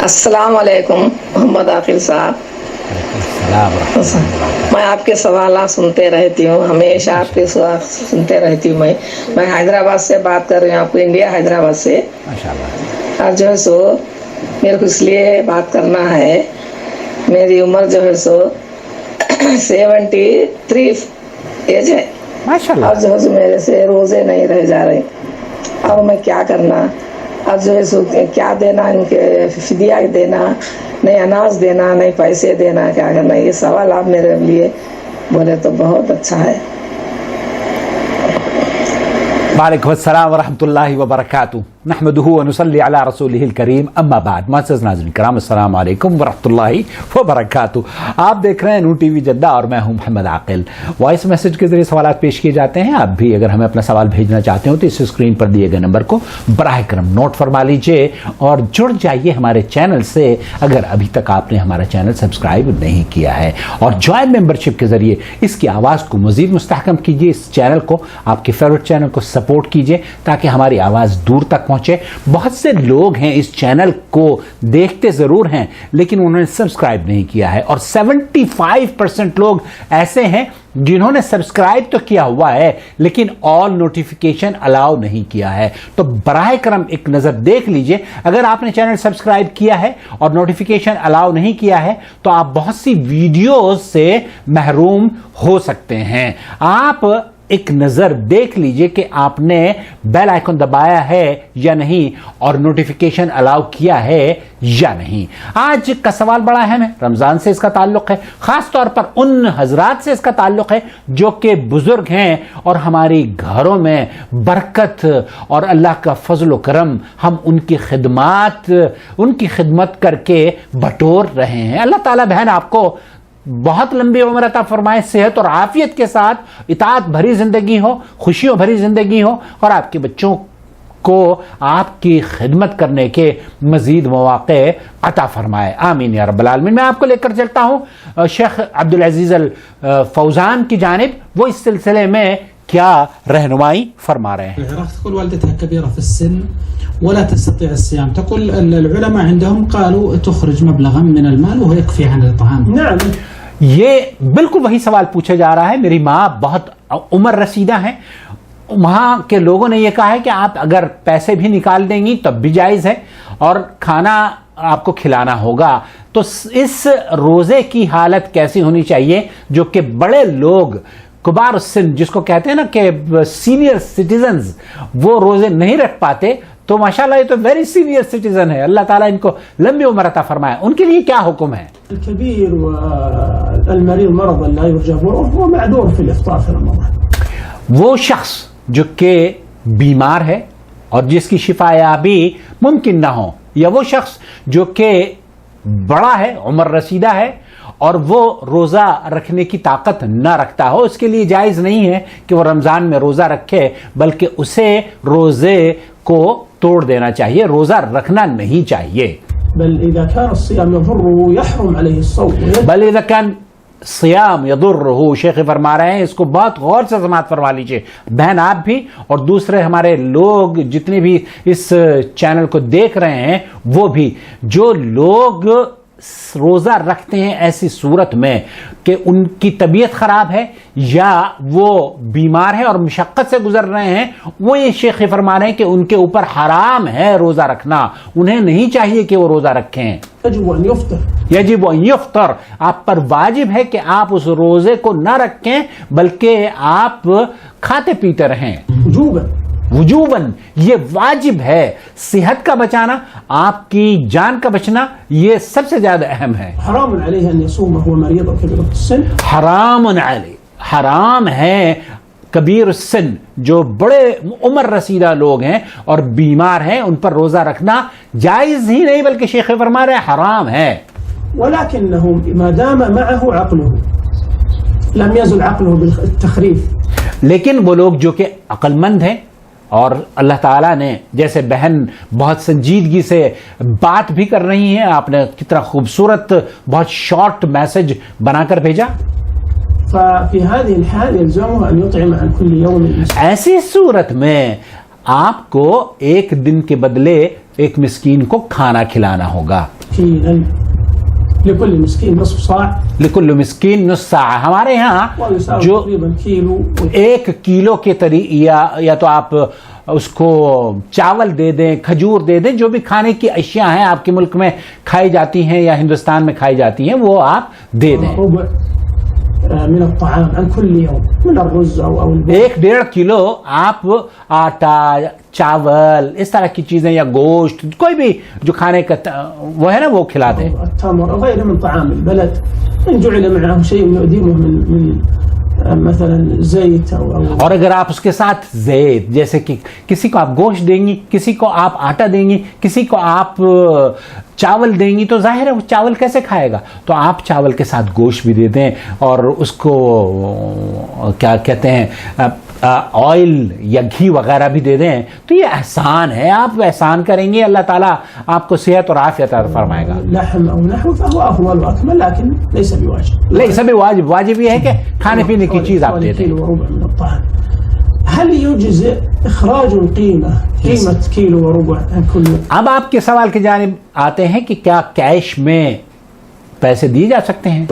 السلام علیکم محمد عاقل صاحب. میں آپ کے سوالات سنتے رہتی ہوں, ہمیشہ آپ کے سوال سنتے رہتی ہوں. میں حیدرآباد سے بات کر رہی ہوں, آپ کو انڈیا حیدرآباد سے. اور جو ہے سو میرے کو اس لیے بات کرنا ہے, میری عمر جو ہے سو 73 ایج ہے, اور جو ہے سو میرے سے روزے نہیں رہ جا رہے, اور میں کیا کرنا, اب جو ہے سو کیا دینا, ان کے فدیہ دینا, نہیں اناج دینا, نہیں پیسے دینا, کیا کرنا, یہ سوال آپ میرے لیے بولے تو بہت اچھا ہے. وعلیکم السلام ورحمۃ اللہ وبرکاتہ. نحمدہ ونصلی علی رسولہ الکریم, اما بعد. معزز ناظرین کرام, السلام علیکم ورحمۃ اللہ وبرکاتہ. آپ دیکھ رہے ہیں نور ٹی وی جدہ اور میں ہوں محمد عاقل. وائس میسج کے ذریعے سوالات پیش کیے جاتے ہیں. آپ بھی اگر ہمیں اپنا سوال بھیجنا چاہتے ہو تو اس اسکرین پر دیے گئے نمبر کو براہ کرم نوٹ فرما لیجئے اور جڑ جائیے ہمارے چینل سے اگر ابھی تک آپ نے ہمارا چینل سبسکرائب نہیں کیا ہے, اور جوائن ممبرشپ کے ذریعے اس کی آواز کو مزید مستحکم کیجیے. اس چینل کو, آپ کے فیوریٹ چینل کو سپورٹ کیجیے تاکہ ہماری آواز دور تک پہنچے. بہت سے لوگ ہیں اس چینل کو دیکھتے ضرور ہیں لیکن انہوں نے سبسکرائب نہیں کیا ہے, اور 75% لوگ ایسے ہیں جنہوں نے سبسکرائب تو کیا ہوا ہے لیکن آل نوٹیفیکیشن الاؤ نہیں کیا ہے. تو براہ کرم ایک نظر دیکھ لیجئے, اگر آپ نے چینل سبسکرائب کیا ہے اور نوٹیفیکیشن الاؤ نہیں کیا ہے تو آپ بہت سی ویڈیوز سے محروم ہو سکتے ہیں. آپ ایک نظر دیکھ لیجئے کہ آپ نے بیل آئیکن دبایا ہے یا نہیں اور نوٹیفیکیشن الاؤ کیا ہے یا نہیں. آج کا سوال بڑا اہم ہے, رمضان سے اس کا تعلق ہے, خاص طور پر ان حضرات سے اس کا تعلق ہے جو کہ بزرگ ہیں اور ہماری گھروں میں برکت اور اللہ کا فضل و کرم ہم ان کی خدمت کر کے بٹور رہے ہیں. اللہ تعالیٰ بہن آپ کو بہت لمبی عمر عطا فرمائے, صحت اور عافیت کے ساتھ اطاعت بھری زندگی ہو, خوشیوں بھری زندگی ہو, اور آپ کے بچوں کو آپ کی خدمت کرنے کے مزید مواقع عطا فرمائے. آمین یا رب العالمین. میں آپ کو لے کر چلتا ہوں شیخ عبدالعزیز الفوزان کی جانب, وہ اس سلسلے میں کیا رہنمائی فرما رہے ہیں. العراق تقول والدتها كبيرة في السن ولا تستطيع الصيام, تقول العلماء عندهم قالوا تخرج مبلغا من المال وهو يكفي عن الطعام. نعم, یہ بالکل وہی سوال پوچھا جا رہا ہے. میری ماں بہت عمر رسیدہ ہیں, وہاں کے لوگوں نے یہ کہا ہے کہ آپ اگر پیسے بھی نکال دیں گی تب بھی جائز ہے اور کھانا آپ کو کھلانا ہوگا. تو اس روزے کی حالت کیسی ہونی چاہیے جو کہ بڑے لوگ کبار السن, جس کو کہتے ہیں نا کہ سینئر سٹیزنز, وہ روزے نہیں رکھ پاتے, تو ماشاءاللہ یہ تو ویری سینئر سٹیزن ہے, اللہ تعالیٰ ان کو لمبی عمر عطا فرمائے. ان کے لیے کیا حکم ہے؟ الكبير والمريض مرضا لا يرجى بره هو معذور في الافطار في رمضان. وہ شخص جو کہ بیمار ہے اور جس کی شفا یابی ممکن نہ ہو, یا وہ شخص جو کہ بڑا ہے, عمر رسیدہ ہے اور وہ روزہ رکھنے کی طاقت نہ رکھتا ہو, اس کے لیے جائز نہیں ہے کہ وہ رمضان میں روزہ رکھے, بلکہ اسے روزے کو توڑ دینا چاہیے, روزہ رکھنا نہیں چاہیے. بل اذا كان الصيام يضره يحرم عليه الصوم. بل اذا كان صیام یضرہ, شیخ فرما رہے ہیں, اس کو بہت غور سے سماعت فرما لیجئے بہن, آپ بھی اور دوسرے ہمارے لوگ جتنے بھی اس چینل کو دیکھ رہے ہیں وہ بھی. جو لوگ روزہ رکھتے ہیں ایسی صورت میں کہ ان کی طبیعت خراب ہے یا وہ بیمار ہیں اور مشقت سے گزر رہے ہیں, وہ یہ شیخ فرما رہے ہیں کہ ان کے اوپر حرام ہے روزہ رکھنا, انہیں نہیں چاہیے کہ وہ روزہ رکھیں. یجب ان یفطر, آپ پر واجب ہے کہ آپ اس روزے کو نہ رکھیں بلکہ آپ کھاتے پیتے رہیں. وجوباً, یہ واجب ہے. صحت کا بچانا, آپ کی جان کا بچنا, یہ سب سے زیادہ اہم ہے. حرام علیہ ان يصوم وهو مريض كبير السن. حرام علیہ, حرام ہے کبیر السن, جو بڑے عمر رسیدہ لوگ ہیں اور بیمار ہیں, ان پر روزہ رکھنا جائز ہی نہیں بلکہ شیخ فرما رہے ہیں حرام ہے. ولكنه ما دام معه عقله لم يزل عقله بالتخريف. لیکن وہ لوگ جو کہ عقل مند ہیں, اور اللہ تعالیٰ نے جیسے بہن بہت سنجیدگی سے بات بھی کر رہی ہیں, آپ نے کتنا خوبصورت بہت شارٹ میسج بنا کر بھیجا. ففي هذه الحال يلزمه ان يطعم عن كل يوم مسكين. ایسی صورت میں آپ کو ایک دن کے بدلے ایک مسکین کو کھانا کھلانا ہوگا. مسكينا لكل مسكين نصف صاع لکل مسکین نصف ساع. ہمارے یہاں ويساوي جو تقريبا كيلو 1 کلو کے یا تو آپ اس کو چاول دے دیں، کھجور دے دیں، جو بھی کھانے کی اشیاء ہیں آپ کے ملک میں کھائی جاتی ہیں یا ہندوستان میں کھائی جاتی ہیں وہ آپ دے دیں. ربع من الطعام عن كل يوم من الرز او 1-1.5 کلو آپ آٹا، چاول، اس طرح کی چیزیں یا گوشت، کوئی بھی جو کھانے کا وہ ہے نا وہ کھلا دیں. التمر او غيره من طعام البلد ان جعل معه شيء يؤدمه من مثلا زيت او اور اگر آپ اس کے ساتھ زیت، جیسے کہ کسی کو آپ گوشت دیں گی، کسی کو آپ آٹا دیں گی، کسی کو آپ چاول دیں گی، تو ظاہر ہے وہ چاول کیسے کھائے گا؟ تو آپ چاول کے ساتھ گوشت بھی دے دیں اور اس کو کیا کہتے ہیں آئل یا گھی وغیرہ بھی دے دیں. تو یہ احسان ہے، آپ احسان کریں گے اللہ تعالیٰ آپ کو صحت اور عافیت عطا فرمائے گا. لحم او نحو فهو افضل واكمل لكن ليس بواجب. لیکن بھی واجب یہ ہے کہ کھانے پینے کی چیز آپ دے دیں. كيلو وربع من الطعام. هل يجزئ اخراج القيمه قيمه كيلو وربع عن كل؟ اب آپ کے سوال کی جانب آتے ہیں کہ کیا کیش میں پیسے دیے جا سکتے ہیں؟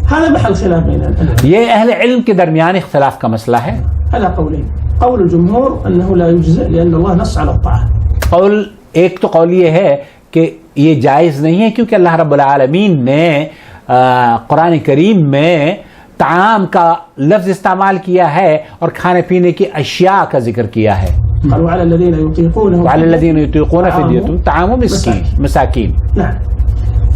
هذا محل خلاف بين العلماء. یہ اہل علم کے درمیان اختلاف کا مسئلہ ہے. على قولين. قول الجمهور انه لا يجزئ لان الله نص على الطعام. ایک تو قول یہ ہے کہ یہ جائز نہیں ہے کیونکہ اللہ رب العالمین نے قرآن کریم میں طعام کا لفظ استعمال کیا ہے اور کھانے پینے کی اشیاء کا ذکر کیا ہے. قالوا على الذين يطيقونه وعلى الذين يطيقون فدية طعام مساکین. نعم.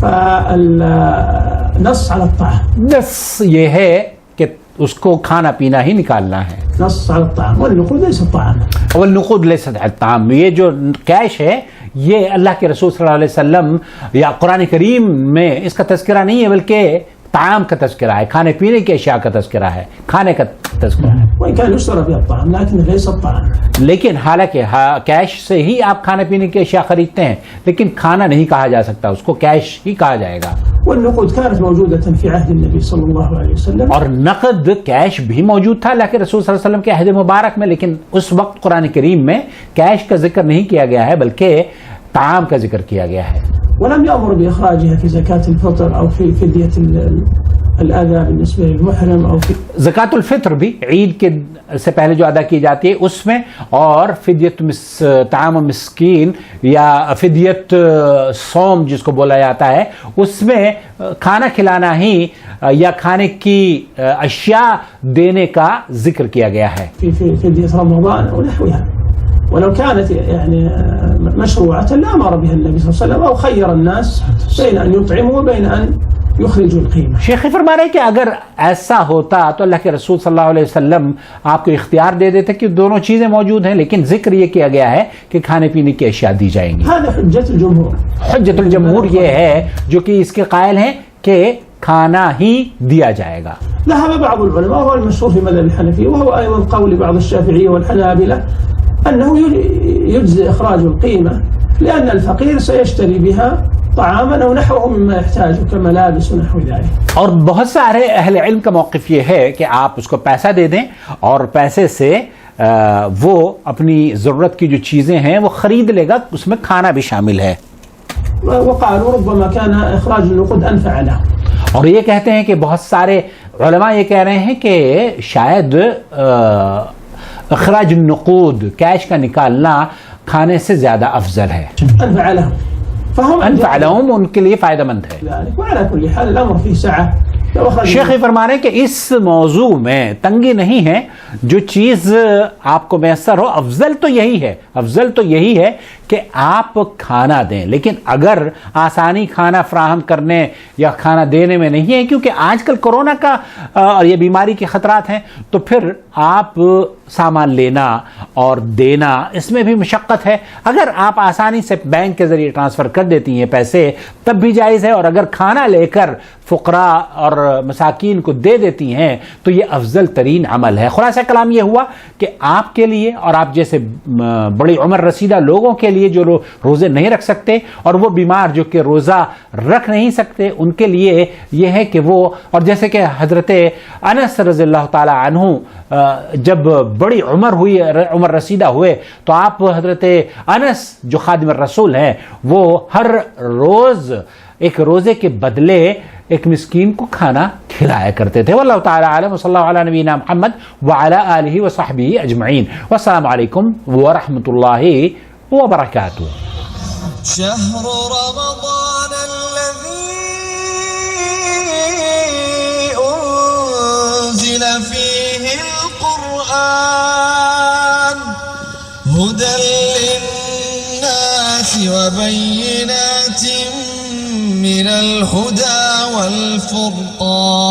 فالنص على الطعام. نص یہ ہے کہ اس کو کھانا پینا ہی نکالنا ہے. نص على الطعام والنقود ليس الطعام. والنقود ليست الطعام. یہ جو کیش ہے یہ اللہ کے رسول صلی اللہ علیہ وسلم یا قرآن کریم میں اس کا تذکرہ نہیں ہے بلکہ طعام کا تذکرہ ہے، کھانے پینے کی اشیاء کا تذکرہ ہے، کھانے کا تذکرہ ہے. وإن كان يشترى بها الطعام لكن ليس الطعام. لیکن حالانکہ کیش سے ہی آپ کھانے پینے کی اشیاء خریدتے ہیں لیکن کھانا نہیں کہا جا سکتا، اس کو کیش ہی کہا جائے گا. والنقود كانت موجودة في عهد النبي صلى الله عليه وسلم. اور نقد کیش بھی موجود تھا اللہ کے رسول صلی اللہ علیہ وسلم کے عہد مبارک میں، لیکن اس وقت قرآن کریم میں کیش کا ذکر نہیں کیا گیا ہے بلکہ طعام کا ذکر کیا گیا ہے. ولم يأمر بإخراجها في زكاة الفطر أو في فدية الأذى بالنسبة للمحرم أو في زکوٰۃ الفطر بھی عید کے سے پہلے جو ادا کی جاتی ہے اس میں، اور فدیت طعام مسکین یا فدیت صوم جس کو بولا جاتا ہے اس میں کھانا کھلانا ہی یا کھانے کی اشیاء دینے کا ذکر کیا گیا ہے. في فدية رمضان أو نحوها. ولو كانت يعني مشروعة لأمر بها النبي صلى الله عليه وسلم أو خير الناس بين أن يطعموا وبين أن يخرجوا القيمة. شیخ فرما رہے کہ اگر ایسا ہوتا تو اللہ کے رسول صلی اللہ علیہ وسلم آپ کو اختیار دے دیتے کہ دونوں چیزیں موجود ہیں، لیکن ذکر یہ کیا گیا ہے کہ کھانے پینے کی اشیاء دی جائیں گی. هذا حجة الجمهور. حجت الجمہور یہ ہے جو کہ اس کے قائل ہیں کہ کھانا ہی دیا جائے گا. ذهب بعض العلماء وهو المشهور في مذهب الحنفية وهو أيضا قول بعض الشافعية والحنابلة أنه يجزي إخراج القيمة لأن الفقير سيشتري بها طعاما أو نحوه مما يحتاج كملابس ونحو ذلك. اور بہت سارے اہل علم کا موقف یہ ہے کہ آپ اس کو پیسہ دے دیں اور پیسے سے وہ اپنی ضرورت کی جو چیزیں ہیں وہ خرید لے گا، اس میں کھانا بھی شامل ہے. وقالوا ربما كان إخراج النقود أنفع له. اور یہ کہتے ہیں کہ بہت سارے علماء یہ کہہ رہے ہیں کہ شاید اخراج النقود کیش کا نکالنا کھانے سے زیادہ افضل ہے. أنفع لهم. فهم انفع لهم ان کے لیے فائدہ مند ہے. وعلى كل حال الأمر فيه سعة. شیخ فرما رہے ہیں کہ اس موضوع میں تنگی نہیں ہے، جو چیز آپ کو میسر ہو افضل تو یہی ہے کہ آپ کھانا دیں. لیکن اگر آسانی کھانا فراہم کرنے یا کھانا دینے میں نہیں ہے کیونکہ آج کل کورونا کا اور یہ بیماری کے خطرات ہیں، تو پھر آپ سامان لینا اور دینا اس میں بھی مشقت ہے. اگر آپ آسانی سے بینک کے ذریعے ٹرانسفر کر دیتی ہیں پیسے تب بھی جائز ہے، اور اگر کھانا لے کر فقراء اور مساکین کو دے دیتی ہیں تو یہ افضل ترین عمل ہے. خلاصہ کلام یہ ہوا کہ آپ کے لیے اور آپ جیسے بڑی عمر رسیدہ لوگوں کے لیے لیے جو روزے نہیں رکھ سکتے اور وہ بیمار جو کہ روزہ رکھ نہیں سکتے ان کے لیے یہ ہے کہ وہ، اور جیسے کہ حضرت انس رضی اللہ تعالی عنہ جب بڑی عمر ہوئی، عمر رسیدہ ہوئے، تو آپ حضرت انس جو خادم الرسول ہیں وہ ہر روز ایک روزے کے بدلے ایک مسکین کو کھانا کھلایا کرتے تھے. واللہ تعالی عالم. وصلی اللہ علی نبینا محمد وعلی آلہ وصحبہ اجمعین. والسلام علیکم ورحمۃ اللہ وبرکاتہ. شهر رمضان الذي أنزل فيه القرآن هدى للناس وبينات من الهدى والفرقان.